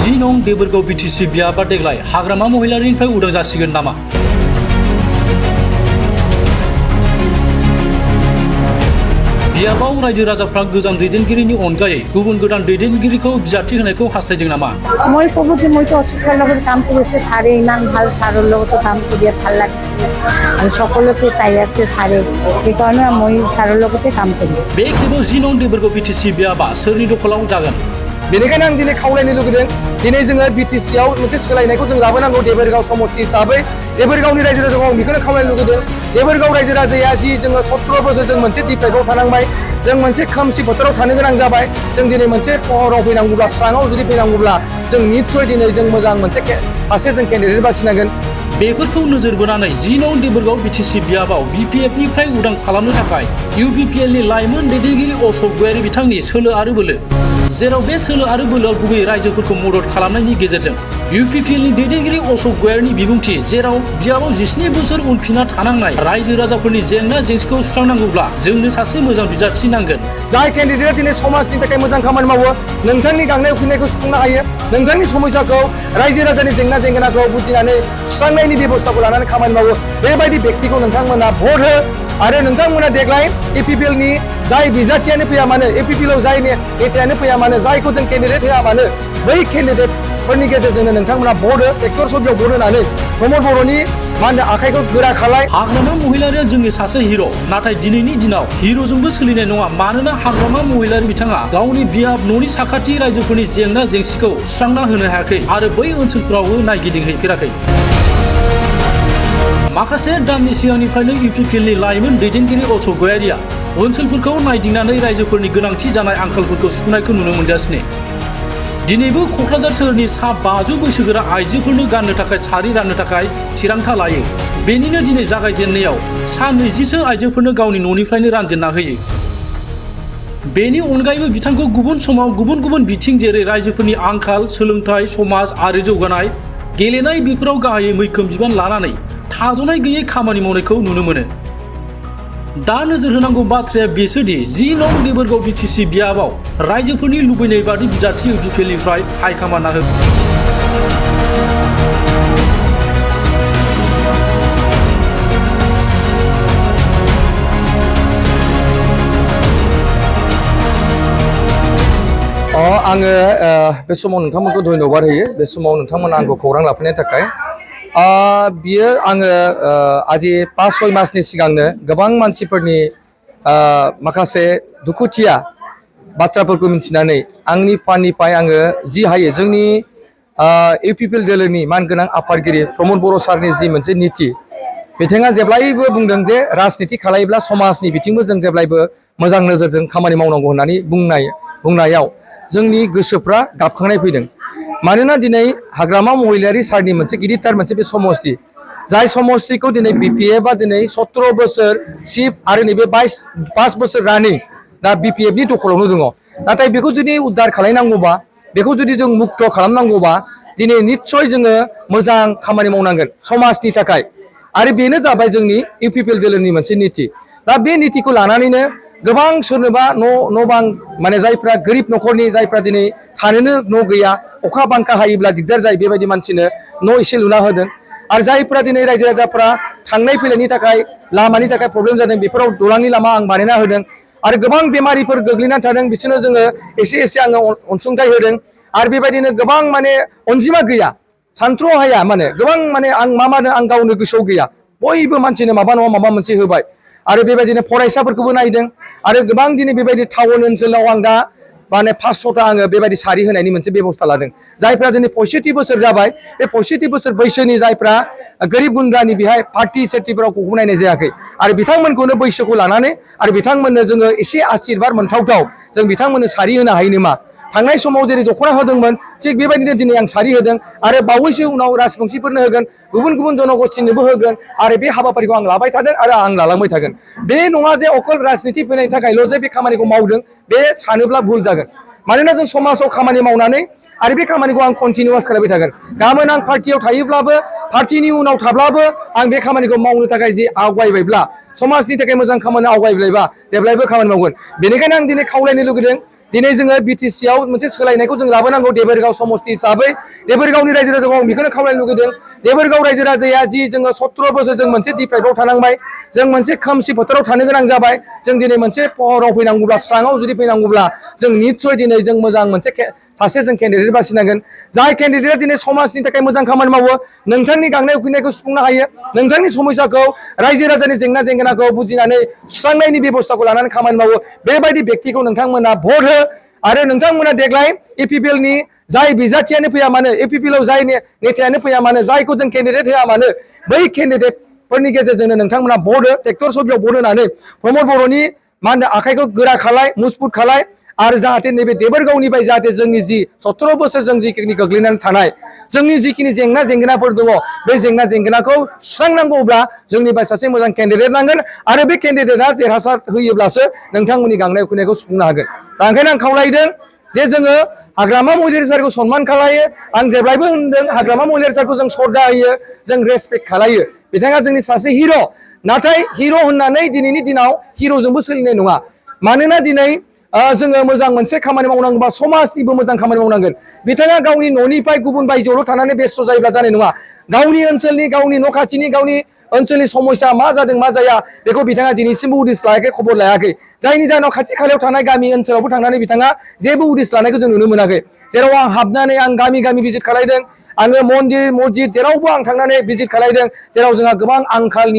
10 नं देबोरगाव बिटिसि बियाबा देग्लाय हाग्रामा महिलारिनिफ्राय उदां जासिगोन नामा? बियाबाव रायजो राजाफ्रा गोजाम दैदेनगिरिनि अनगायै गुबुन गोदान दैदेनगिरिखौ बिजाथि होनायखौ हास्थायदों नामा? মই ক'ব যে মইতো অশোকৰ লগত কাম কৰিছে ছাৰে ইমান ভাল ছাৰৰ লগতো কাম কৰি ভাল লাগিছিলে আৰু সকলোকে চাই আছে ছাৰে সেইকাৰণে মই ছাৰৰ লগতে কাম কৰিম। बे खेबाव 10 नं देबोरगाव बिटिसि बियाबा सोरनि दखलाव जागोन? बेनिखायनो आं दिनै खावलायनो लुगैदों दिनै जोङो बिटिसिआव मोनसे सोलायनायखौ जों लाबोनांगौ देबोरगाव समस्ति हिसाबै देबोरगावनि रायजो राजाखौ आं बेखौनो खावलायनो लुगैदों देबोरगाव रायजो राजाया जि जोङो 17 बोसोर जों मोनसे डिप्रेसनाव थानांबाय जों मोनसे खोमसि बोथोराव थानो गोनां जाबाय जों दिनै मोनसे पहराव फैनांगौब्ला स्राङाव जुदि फैनांगौब्ला जों निस्सय दिनै जों मोजां मोनसे सासे जों केन्डिडेट बासिनांगोन। बेफोरखौ नोजोर बोनानै 10 नं देबोरगाव बिटिसि बियाबाव बिपिएफनिफ्राय उदां खालामनो थाखाय इउपिपिएलनि लाइमोन दैदेनगिरि अशोक गयारी बिथांनि सोलो आरो बोलो जेराव बे सोलो आरो बोलोआ गुबै रायजोफोरखौ मदद खालामनायनि गेजेरजों इउपिपिएलनि दैदेनगिरि अशोक गयारीनि बिबुंथि जेराव बियाबाव 17 बोसोर उनफिनना थानांनाय रायजो राजाफोरनि जेंना जेंसिखौ सुस्रांनांगौब्ला जोंनो सासे मोजां बिजाथि नांगोन। जाय केन्डिडेटआ दिनै समाजनि थाखाय मोजां खामानि मावो नोंथांनि गांनाय उखैनायखौ सुफुंनो हायो नोंथांनि समस्याखौ रायजो राजानि जेंना जेंगोनाखौ बुजिनानै सुस्रांनायनि बेबस्थाखौ लानानै खामानि मावो बेबायदि व्यक्तिखौ नोंथांमोना भट हो आरो नोंथांमोना देग्लाय एपिपिएलनि जाय बिजाथियानो फैया मानो एपिपिएलआव जाय नेतायानो फैया मानो जायखौ जों केन्डिडेट होआ मानो बै केन्डिडेटफोरनि गेजेरजोंनो नोंथांमोना भट हो ट्रेक्टर सबियाव भट होनानै प्रमद बर'नि मा होनो आखाइखौ गोरा खालाय। हाग्रामा महिलारिया जोंनि सासे हिर' नाथाय दिनैनि दिनाव हिर'जोंबो सोलिनाय नङा मानोना हाग्रामा महिलारि बिथाङा गावनि बियाब न'नि साखाथि रायजोफोरनि जेंना जेंसिखौ सुस्रांना होनो हायाखै आरो बै ओनसोलफोरावबो नायगिदिंहैफेराखै। माखासे दाननि सिगांनिफ्रायनो इउपिपिएलनि लाइमोन दैदेनगिरि अशोक गयारीया ओनसोलफोरखौ नायदिंनानै रायजोफोरनि गोनांथि जानाय आंखालफोरखौ सुफुंनायखौ नुनो मोनगासिनो। दिनैबो क'क्राझार सोहोरनि सा 500 बैसोगोरा आइजोफोरनो गाननो थाखाय सारि राननो थाखाय थिरांथा लायो। बेनिनो दिनै जागायजेननायाव सा 20सो आइजोफोरनो गावनि न'निफ्रायनो रानजेनना होयो। बेनि अनगायैबो बिथांखौ गुबुन समाव गुबुन गुबुन बिथिं जेरै रायजोफोरनि आंखाल सोलोंथाइ समाज आरो जौगानाय गेलेनाय बेफोराव गाहायै मैखोम बिबान लानानै थाद'नाय गैयै खामानि मावनायखौ नुनो मोनो। दा नोजोर होनांगौ बाथ्राया बेसोदि 10 नं देबोरगाव बिटिसि बियाबाव रायजोफोरनि लुबैनाय बादि बिजाथि इउपिपिएलनिफ्राय हाइकमान्डआ हो। आङो बे समाव नोंथांमोनखौ धन्यबाद होयो बे समाव नोंथांमोना आंखौ खौरां लाफैनायनि थाखाय बियो आङो आजि 5-6 मासनि सिगांनो गोबां मानसिफोरनि माखासे दुखुथिया बाथ्राफोरखौ मिथिनानै आंनि फान्डनिफ्राय आङो जि हायो जोंनि इउपिपिएल दोलोनि मानगोनां आफादगिरि प्रमद बर' सारनि जि मोनसे नीति बिथाङा जेब्लायबो बुंदों जे राजनिति खालायोब्ला समाजनि बिथिंबो जों जेब्लायबो मोजां नोजोरजों खामानि मावनांगौ होननानै बुंनायाव जोंनि गोसोफ्रा गाबखांनाय फैदों मानोना दिनै हाग्रामा महिलारि सारनि मोनसे गिदिरथार मोनसे बे समस्ति जाय समस्तिखौ दिनै बिपिएफआ दिनै 17 बोसोर सिफ आरो नैबे 5 बोसोर रानिं दा बिपिएफनि दखलावनो दङ नाथाय बेखौ जुदि उद्धार खालामनांगौबा बेखौ जुदि जों मुक्त खालामनांगौबा दिनै निस्सय जोङो मोजां खामानि मावनांगोन समाजनि थाखाय आरो बेनो जाबाय जोंनि इउपिपिएल दोलोनि मोनसे नीति दा बे नीतिखौ लानानैनो गोबां सोरनोबा न' बां माने जायफ्रा गोरिब न'खरनि जायफ्रा दिनै थानोनो न' गैया अखा बांखा हायोब्ला दिगदार जायो बेबायदि मानसिनो न' एसे लुना होदों आरो जायफ्रा दिनै रायजो राजाफ्रा थांनाय फैनायनि थाखाय लामानि थाखाय प्रब्लेम जादों बेफोराव दलांनि लामा आं बानायना होदों आरो गोबां बेमारिफोर गोग्लैनानै थादों बिसोरनो जोङो एसे आङो अनसुंथाइ होदों आरो बेबायदिनो गोबां माने अनजिमा गैया सानथ्र' हाया माने गोबां माने आं मा मानो आं गावनो गोसोआव गैया बयबो मानसिनो माबा नङा माबा मोनसे होबाय आरो बेबायदिनो फरायसाफोरखौबो नायदों आरो गोबां दिनै बेबायदि टाउन ओनसोलाव आं दा माने 500टा आङो बेबायदि सारि होनायनि मोनसे बेबस्था लादों जायफ्रा दिनै 65 बोसोर जाबाय बे 65 बोसोर बैसोनि जायफ्रा गोरिब गुन्द्रानि बेहाय पार्टि सेक्टिफोराव ग'खौ नायनाय जायाखै आरो बिथांमोनखौनो बैसोखौ लानानै आरो बिथांमोननो जोङो एसे आशीर्बाद मोनथावथाव जों बिथांमोननो सारि होनो हायो नामा थांनाय समाव जेरै दख'ना होदोंमोन थिग बेबायदिनो दिनै आं सारि होदों आरो बावैसो उनाव राजबंशीफोरनो होगोन गुबुन गुबुन जनगोष्ठीनोबो होगोन आरो बे हाबाफारिखौ आं लाबाय थादों आरो आं लालांबाय थागोन बे नङा जे अकल राजनिति फैनायनि थाखायल' जे बे खामानिखौ मावदों बे सानोब्ला भुल जागोन मानोना जों समाजाव खामानि मावनानै आरो बे खामानिखौ आं कन्टिनिउआस खालामबाय थागोन गाबोन आं पार्टियाव थायोब्लाबो पार्टिनि उनाव थाब्लाबो आं बे खामानिखौ मावनो थाखाय जे आवगायबायब्ला समाजनि थाखाय मोजां खामानि आवगायबायब्ला जेब्लायबो खामानि मावगोन बेनिखायनो आं दिनै खावलायनो लुगैदों दिनै जोङो बिटिसिआव मोनसे सोलायनायखौ जों लाबोनांगौ देबोरगाव समस्ति हिसाबै देबोरगावनि रायजो राजाखौ आं बेखौनो खावलायनो लुगैदों देबोरगाव रायजो राजाया जि जोङो 17 बोसोर जों मोनसे डिप्राइडआव थानांबाय जों मोनसे खोमसि फोथाराव थानो गोनां जाबाय जों दिनै मोनसे पहराव फैनांगौब्ला स्राङाव जुदि फैनांगौब्ला जों निस्सय दिनै जों मोजां मोनसे सासे जों केन्डिडेट बासिनांगोन जाय केन्डिडेटआ दिनै समाजनि थाखाय मोजां खामानि मावो नोंथांनि गांनाय उखैनायखौ सुफुंनो हायो नोंथांनि समस्याखौ रायजो राजानि जेंनाखौ बुजिनानै सुस्रांनायनि बेबस्थाखौ लानानै खामानि मावो बेबायदि व्यक्तिखौ नोंथांमोना भट हो आरो नोंथांमोना देग्लाय एपिपिएलनि जाय बिजाथियानो फैया मानो एपिपिएलआव जाय नेतायानो फैया मानो जायखौ जों केन्डिडेट होआ मानो बै केन्डिडेटफोरनि गेजेरजोंनो नोंथांमोना भट हो ट्रेक्टर सबियाव भट होनानै प्रमद बर'नि मा होनो आखाइखौ गोरा खालाय मजबुत खालाय आरो जाहाथे नैबे देबोरगावनिफ्राय जाहाथे जोंनि जि 17 बोसोर जों जिखिनि गोग्लैनानै थानाय जोंनि जिखिनि जेंनाफोर दङ बे जेंनाखौ सुस्रांनांगौब्ला जोंनिफ्राय सासे मोजां केन्डिडेट नांगोन आरो बे केन्डिडेटआ देरहासार होयोब्लासो नोंथांमोननि गांनाय उखैनायखौ सुफुंनो हागोन दा ओंखायनो आं खावलायदों जे जोङो हाग्रामा महिलारि सारखौ सनमान खालायो आं जेब्लायबो होनदों हाग्रामा महिलारि सारखौ जों श्रद्धा होयो जों रेसपेक्ट खालायो बिथाङा जोंनि सासे हिर' नाथाय हिर' होननानै दिनैनि दिनाव हिर'जोंबो सोलिनाय नङा मानोना दिनै जोङो मोजां मोनसे खामानि मावनांगौबा समाजनिबो मोजां खामानि मावनांगोन बिथाङा गावनि न'निफ्राय गुबुन बायजोआवल' थानानै बेस्थ' जायोब्ला जानाय नङा गावनि ओनसोलनि गावनि न' खाथिनि गावनि ओनसोलनि समस्या मा जादों मा जाया बेखौ बिथाङा दिनैसिमबो उदिस लायाखै खबर लायाखै जायनि जाहोनाव खाथि खालायाव थानाय गामि ओनसोलावबो थांनानै बिथाङा जेबो उदिस लानायखौ जों नुनो मोनाखै जेराव आं हाबनानै आं गामि गामि भिजिट खालायदों आङो मन्दिर मस्जिद जेरावबो आं थांनानै भिजिट खालायदों जेराव जोंहा गोबां आंखाल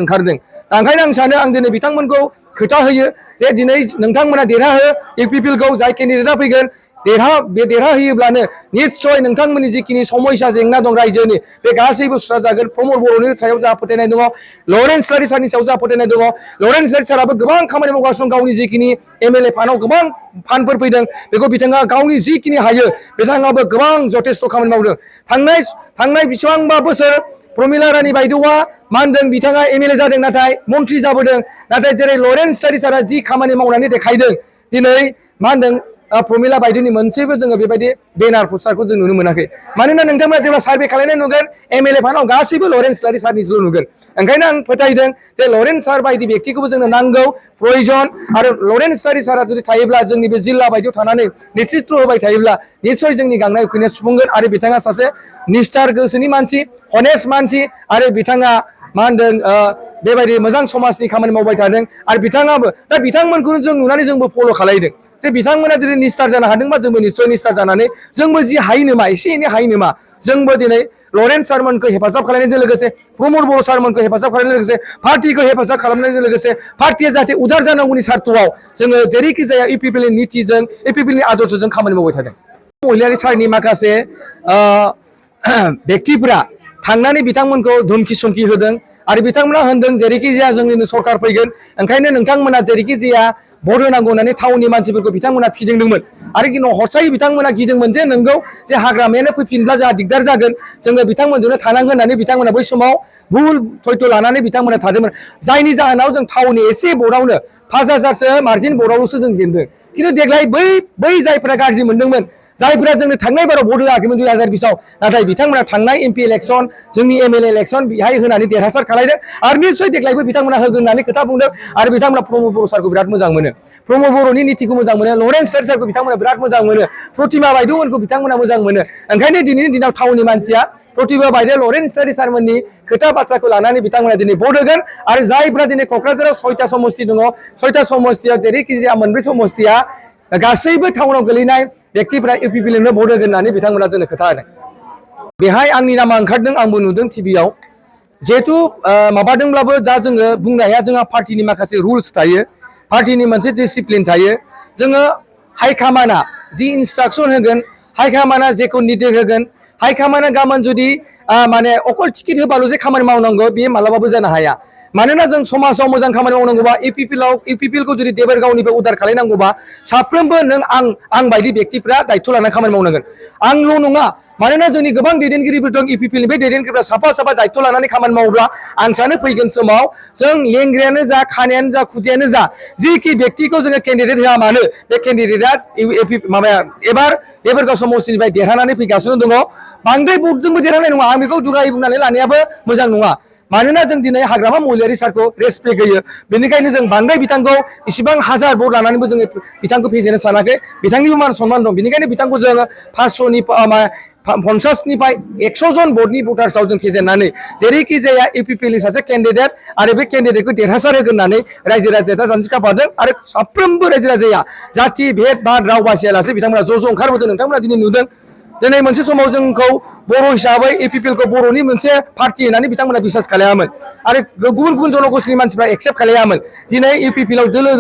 ओंखारदों ओंखायनो आं सानो आं दिनै बिथांमोनखौ खोथा होयो जे दिनै नोंथांमोना देरहाहो एपिपिएलखौ जाय केन्डिडेटआ फैगोन देरहाहोयोब्लानो निस्सय नोंथांमोननि जिखिनि समस्या जेंना दं रायजोनि बे गासैबो सुस्रांजागोन प्रमद बर'नि सायाव जा फोथायनाय दङ लरेन्स इस्लारि सारनि सायाव जा फोथायनाय दङ लरेन्स इस्लारि साराबो गोबां खामानि मावगासिनो दं गावनि जिखिनि एमएलए फान्डआव गोबां फान्डफोर फैदों बेखौ बिथाङा गावनि जिखिनि हायो बिथाङाबो गोबां जथेस्थ' खामानि मावदों थांनाय बेसेबांबा बोसोर प्रमिला रानी बायद'आ मा होनदों बिथाङा एमएलए जादों नाथाय मन्त्रि जाबोदों नाथाय जेरै लरेन्स इस्लारि सारा जि खामानि मावनानै देखायदों दिनै मा होनदों प्रमिला बायद'नि मोनसेबो जोङो बेबायदि बेनार पस्टारखौ जों नुनो मोनाखै मानोना नोंथांमोना जेब्ला सार्भे खालामनाय नुगोन एमएलए फान्डआव गासैबो लरेन्स इस्लारि सारनिल' नुगोन ओंखायनो आं फोथायदों जे लरेन्स सार बायदि व्यक्तिखौबो जोंनो नांगौ प्रयजन आरो लरेन्स इस्लारि सारा जुदि थायोब्ला जोंनि बे जिल्ला बायदियाव थानानै नेतृत्व होबाय थायोब्ला निस्सय जोंनि गांनाय उखैनाया सुफुंगोन आरो बिथाङा सासे निष्ठार गोसोनि मानसि हनेस्ट मानसि आरो बिथाङा मा होनदों बेबायदि मोजां समाजनि खामानि मावबाय थादों आरो बिथाङाबो दा बिथांमोनखौनो जों नुनानै जोंबो फल' खालायदों जे बिथांमोना दिनै निष्ठार जानो हादोंबा जोंबो निस्सय निष्ठार जानानै जोंबो जि हायो नामा एसे एनै हायो नामा जोंबो दिनै लरेन्स सारमोनखौ हेफाजाब खालामनायजों लोगोसे प्रमद बर' सारमोनखौ हेफाजाब खालामनायजों लोगोसे पार्टिखौ हेफाजाब खालामनायजों लोगोसे पार्टिया जाहाथे उदार जानांगौनि सार्थआव जोङो जेरैखि जाया एपिपिएलनि नितिजों एपिपिएलनि आदर्शजों खामानि मावबाय थादों महिलारि सारनि माखासे व्यक्तिफोरा थांनानै बिथांमोनखौ धुमखि सुमखि होदों आरो बिथांमोना होनदों जेरैखि जाया जोंनिनो सरकार फैगोन ओंखायनो नोंथांमोना जेरैखि जाया भट होनांगौ होननानै टाउननि मानसिफोरखौ बिथांमोना फिदिंदोंमोन आरो हरसायै बिथांमोना गिदोंमोन जे नोंगौ जे हाग्रामायानो फैफिनब्ला जोंहा दिगदार जागोन जोङो बिथांमोनजोंनो थानांगोन होननानै बिथांमोना बै समाव भुल थयथ' लानानै बिथांमोना थादोंमोन जायनि जाहोनाव जों टाउननि एसे भटआवनो 5,000सो मार्जिन भटआवल'सो जों जेनदों खिन्थु देग्लाय बै जायफोरा गाज्रि मोनदोंमोन जायफोरा जोंनो थांनाय बाराव भट होआखैमोन 2020आव नाथाय बिथांमोना थांनाय एमपि इलेक्सन जोंनि एमएलए इलेक्सन बेहाय होनानै देरहासार खालायदों आरो निस्सय देग्लायबो बिथांमोना होगोन होननानै खोथा बुंदों आरो बिथांमोना प्रमद बर' सारखौ बिराद मोजां मोनो प्रमद बर'नि नितिखौ मोजां मोनो लरेन्स इस्लारि सारखौ बिथांमोना बिराद मोजां मोनो प्रतिमा बायद'मोनखौ बिथांमोना मोजां मोनो ओंखायनो दिनैनि दिनाव टाउननि मानसिया प्रतिमा बायद' लरेन्स इस्लारि सारमोननि खोथा बाथ्राखौ लानानै बिथांमोना दिनै भट होगोन आरो जायफ्रा दिनै क'क्राझाराव 6टा समस्ति दङ 6टा समस्तियाव जेरैखि जाया 2 समस्तिया गासैबो टाउनाव गोलैनाय व्यक्तिफ्रा एपिपिएलनो भट होगोन होननानै बिथांमोना जोंनो खोथा होदों बेहाय आंनि नामा ओंखारदों आंबो नुदों टिभियाव जिहेथु माबादोंब्लाबो दा जोङो बुंनो हाया जोंहा पार्टिनि माखासे रुल्स थायो पार्टिनि मोनसे डिसिप्लिन थायो जोङो हाइकामाना जि इन्सट्राक्सन होगोन हाइकामाना जेखौ निर्देश होगोन हाइकामाना गाबोन जुदि माने अकल टिकेट होबाल' जे खामानि मावनांगौ बेयो मालाबाबो जानो हाया मानोना जों समाजाव मोजां खामानि मावनांगौबा एपिपिएलखौ जुदि देबोरगावनिफ्राय उदार खालायनांगौबा साफ्रोमबो नों आं बायदि व्यक्तिफ्रा दायित्व लानानै खामानि मावनांगोन आंल' नङा मानोना जोंनि गोबां दैदेनगिरिफोर दं एपिपिएलनि बे दैदेनगिरिफ्रा साफा दायित्व लानानै खामानि मावोब्ला आं सानो फैगोन समाव जों लेंग्रायानो जा खानायानो जा खुदियानो जा जिखि व्यक्तिखौ जोङो केन्डिडेट होआ मानो बे केन्डिडेटआ माबाया एबार देबोरगाव समस्तिनिफ्राय देरहानानै फैगासिनो दङ बांद्राय भटजोंबो देरहानाय नङा आं बेखौ दुगायै बुंनानै लानायाबो मोजां नङा मानोना जों दिनै हाग्रामा महिलारि सारखौ रेसपेक्ट होयो बेनिखायनो जों बांद्राय बिथांखौ इसिबां हाजार भट लानानैबो जोङो बिथांखौ फेजेननो सानाखै बिथांनिबो मान सनमान दं बेनिखायनो बिथांखौ जोङो 500नि 50निफ्राय 100 जन भटनि भटार्सआव जों फेजेननानै जेरैखि जाया इउपिपिएलनि सासे केन्डिडेट आरो बे केन्डिडेटखौ देरहासार होगोन होननानै रायजो राजाया सानस्रि खाफादों आरो साफ्रोमबो रायजो राजाया जाथि भेद बाद राव बासियालासे बिथांमोना ज' ओंखारबोदों नोंथांमोना दिनै नुदों दिनै मोनसे समाव जोंखौ बर' हिसाबै इउपिपिएलखौ बर'नि मोनसे पार्टी होननानै बिथांमोना बिसास खालायामोन आरो गुबुन जनगोष्ठीनि मानसिफ्रा एक्सेप्ट खालायामोन दिनै इउपिपिएलआव दोलो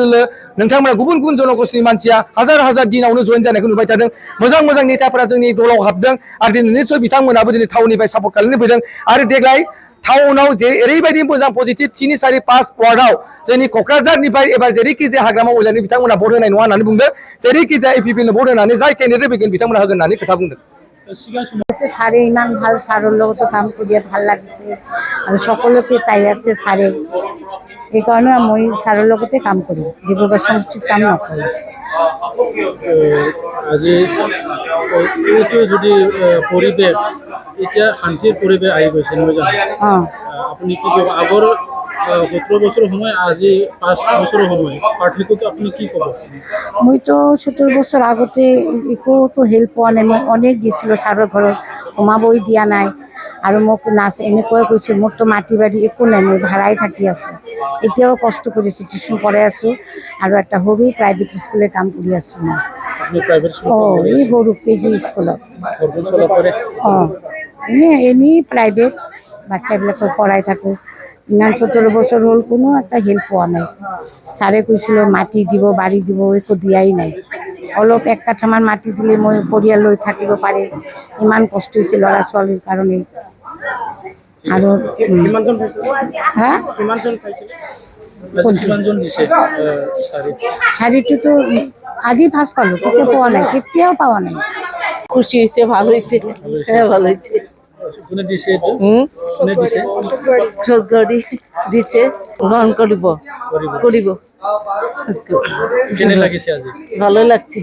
नोंथांमोना गुबुन जनगोष्ठीनि मानसिया हाजार दिनावनो जइन जानायखौ नुबाय थादों मोजां नेताफोरा जोंनि दलाव हाबदों आरो दिनै निस्सय बिथांमोनाबो दिनै टाउननिफ्राय सापर्ट खालामनो फैदों आरो देग्लाय टाउनाव जे ओरैबायदि मोजां पजिटिभ 3 4 5 वार्डआव जोंनि क'क्राझारनिफ्राय एबा जेरैखि जाया हाग्रामा महिलानि बिथांमोना भट होनाय नङा होननानै बुंदों जेरैखि जाया इउपिपिएलनो भट होनानै जाय केन्डिडेट फैगोन बिथांमोना होगोन होननानै खोथा बुंदों ছাৰে ইমান ভাল ছাৰৰ লগতো কাম কৰি ভাল লাগিছে আৰু সকলোকে চাই আছে ছাৰে সেইকাৰণে মই ছাৰৰ লগতে কাম কৰিম ডিব্ৰুগড় সমষ্টিত কাম নকৰোঁ আজি এইটো যদি পৰিৱেশ এতিয়া শান্তিৰ পৰিৱেশ আহি গৈছে নহয় জানো আপুনি কি ক'ব আগৰ 17 বছৰ সময় আজি 5 বছৰৰ সময় পাৰ্থক্যটো আপুনি কি ক'ব মইতো 17 বছৰ আগতে একোতো হেল্প পোৱা নাই মই অনেক গেছিলোঁ ছাৰৰ ঘৰত সোমাবই দিয়া নাই আৰু মোক নাচ এনেকৈ কৈছে মোৰতো মাটি বাৰী একো নাই মই ভাড়াই থাকি আছোঁ এতিয়াও কষ্ট কৰিছোঁ টিউশ্যন কৰাই আছোঁ আৰু এটা সৰু প্ৰাইভেট স্কুলে কাম কৰি আছোঁ মই এই সৰু কেজি স্কুলত এনেই প্ৰাইভেট বাচ্চাবিলাকক পঢ়াই থাকোঁ ইমান 17 বছৰ হ'ল কোনো একটা হেল্প পোৱা নাই ছাৰে কৈছিল মাটি দিব বাৰী দিব একো দিয়াই নাই অলপ 1 কাঠামান মাটি দিলে মই পৰিয়াল লৈ থাকিব পাৰে ইমান কষ্ট হৈছে ল'ৰা ছোৱালীৰ কাৰণে আৰু শাড়ীটোতো আজি ফাৰ্ষ্ট পালোঁ কেতিয়াও পোৱা নাই খুশি হয়েছে ভালো হয়েছে হ্যাঁ ভালো হয়েছে সরকারি দিচ্ছে গ্রহণ করিব ভালো লাগছে